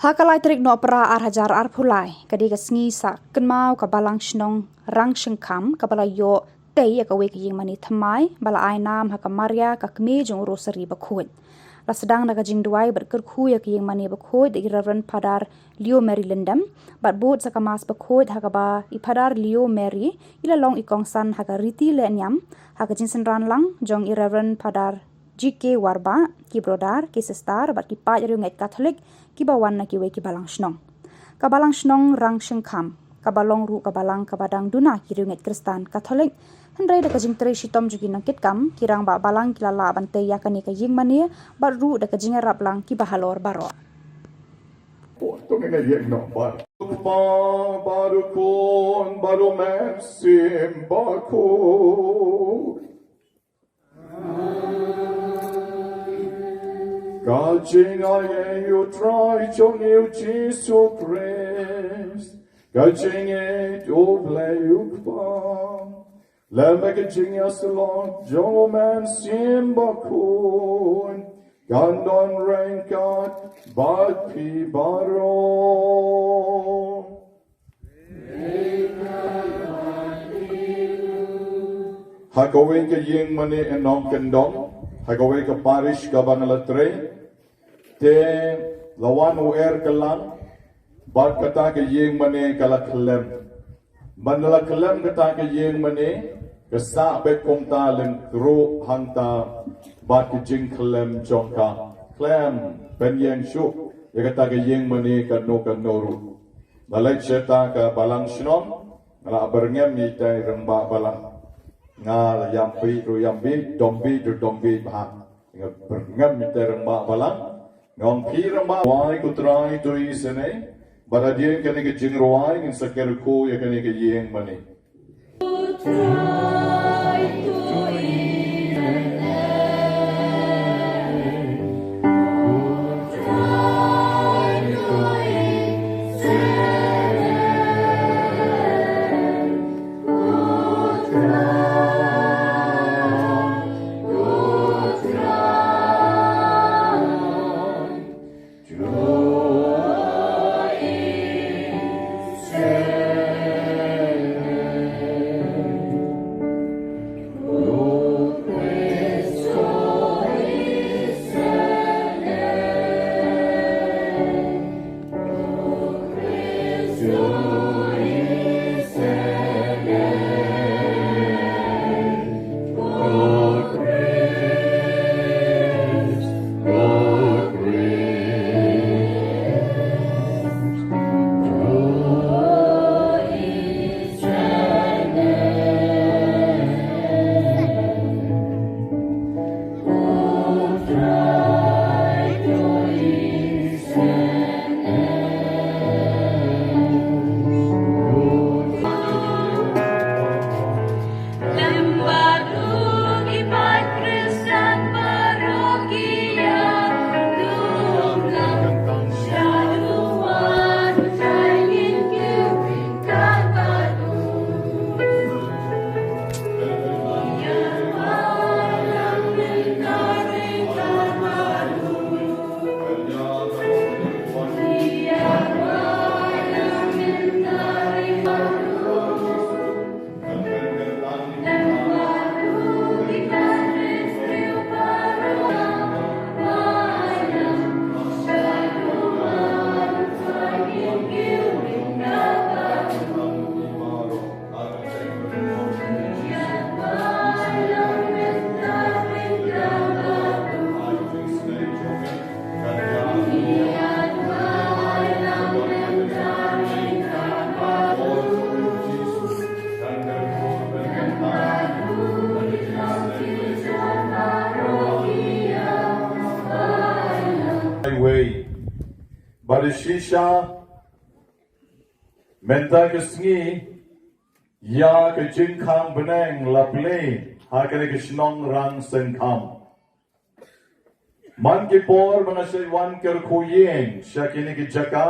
Hakalai trik no pra hajar pulai kadi kasngi sa kenmau ka Balang Shnong Rangshyngkham ka bala yo tei ka wek ying mani Thymmai bala ai nam ha ka Maria ka kme jong rosari bakhut la sedang na ka jing duai berker khu ya ying mani bakhut i Reverend Padar Leo Mary Lindam bat bot sa ka mas bakhut ha ka ba i Padar Leo Mary ila long i kongsan ha ka riti le nyam ha ka jinsen ran lang jong i Reverend Padar GK Warba ki brodar ki sister bat ki pa ru ngai Katholik ki bawan na ki we ki Balang Shnong. Ka Balang Shnong Rangshyngkham, ka balong ru ka Balang ka badang duna ki ru ngai Kristan Katholik. Hendrai da ka jing tre shitom jugi nang kit kam kirang ba Balang ki lala bante ya ka ni ka jing mani bat ru da ka jing rap lang ki bahalor baro. Baru mesim baku. Gajing ay you try to new Jesus Christ. Gajing ay doble ukpa. Levegajing as Lord Joman Simbakun. Gandon rankat bat pi baro. Hagawin ka ying mani enong kendong. Hagawin ka parish ka bangalatre. Te lawan uer kalang. Bat kata ka ying mani kalakalem. Manalakalem kata ka ying mani. Kasa bet kong ta leng kru hangta. Bat ka jing kalem jongka. Klem ben yang syuk. Ya kata ka ying mani kano kanoru. Malay syeta ka Balang Shnong. Ngala berngem ni tay rengba Balang. Nga yampi ru yampi dombi ru dombi bah nga berngam miter ma Balang ngong pi ramba wai kutrai tu isene baradia kene ke jingruai in saker ko ya kene ke yeng mani Barishisha menta kesngi ya ke jingkham beneng laple hakane ke Shnong Rangshyngkham man ke por manasai wan ker khuyeng shakine ke jaka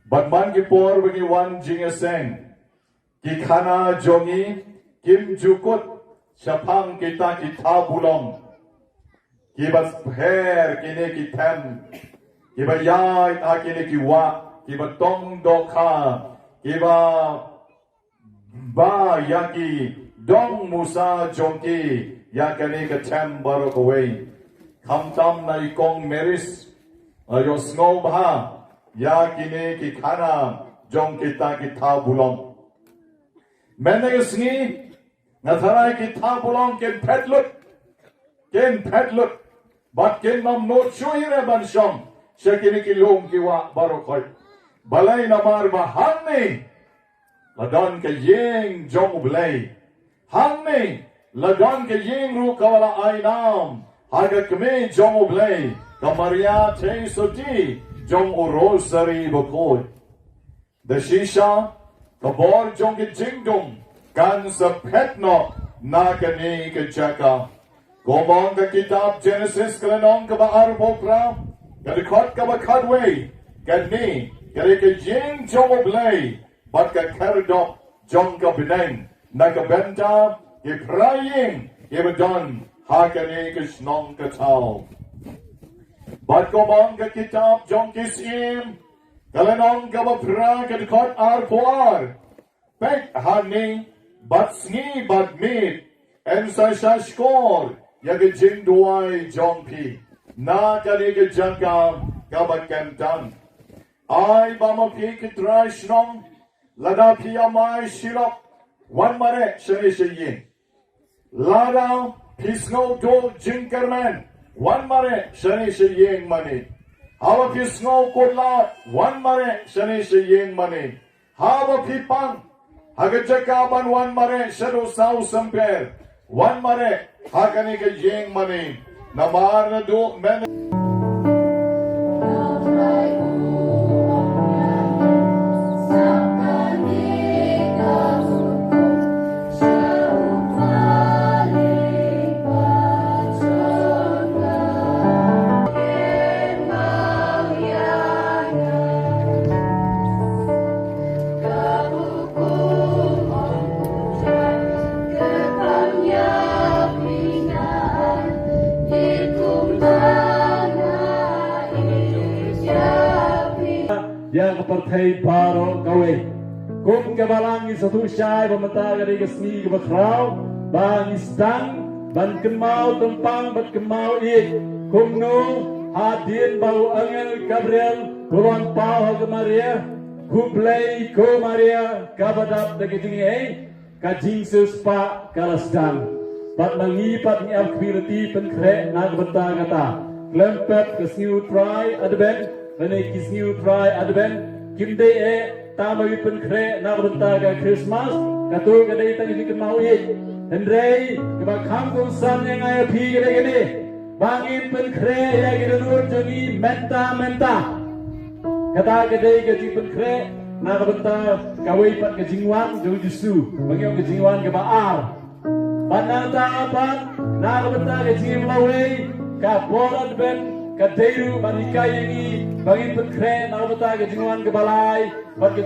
bat man ke por bagi wan jingaseng ki khana jongi kim jukut shapang kita ki thabulong ki bas pher kine ki tham kiba yai akini kiwa kiba tong dokha kiba ba yaki dong musa jongki yakani ka tem barok away kamtam na ikong meris ayo snow baha yakini ki khana jong kita ki tha bulong mene sngi na tharai ki tha bulong ken phetlut but ken nam no chuire ban shom shakini ki lom ki wa barok balai namar ba hanni ladon ke yeng jong blai hanni ladon ke yeng ru kawala ainam haga kme jong blai kamaria te soti jong rosary bokoi the shisha the bor jong ke jingdum kan sa phetno nakani ke chaka gomong ka kitab Genesis kalanong ka ba arbokra kadikot ka ba kadway kadni kare ke yeng jong blai but ka kerdok jong ka bineng na ka benta ke praying ke badon hakani ke Shnong ka tao but gomong ka kitab jong kisim kalanong ka ba pra kadikot arpoar Peit hani but sngi but meet and sa shashkor yag jing duai jong pi na kani ke jangka ka ba kentan ai ba ma pi ke try Shnong lada pi amai Shillong one mare shani shayin lada pisno do jinkerman one mare shani shayin mani hawa pisno kodla one mare shani shayin mani hawa pi pang hagajakaban one mare shado sau samper one mare hakani ke yeng mani namar na do men yang kepertai paro kawe kum ke balang is satu syai pemeta dari kesni ke bakrau bang istang ban kemau tempang bat kemau ik kum nu hadin bau angel Gabriel pulang pau ke Maria kublai ko Maria kabadap de ketingi ka Jesus pa kalasdan bat mangipat ni akbirti penkre nag benta kata klempet kesniu try adben Bani kisniu try adben kimde tama pen kre na benta ka Christmas katu kadai tang ikan mau ye hendrei keba kham san yang ay pi gede gede bangin pen kre ya gede nur jongi menta kata kadai ke pen kre na benta kawai pat ke jingwan jo jusu bangyo ke jingwan ke baar banata apan na benta ke jing lawe ka bolat ben Kadairu manikai ini bagi penkren awata ke jingwan ke balai bagi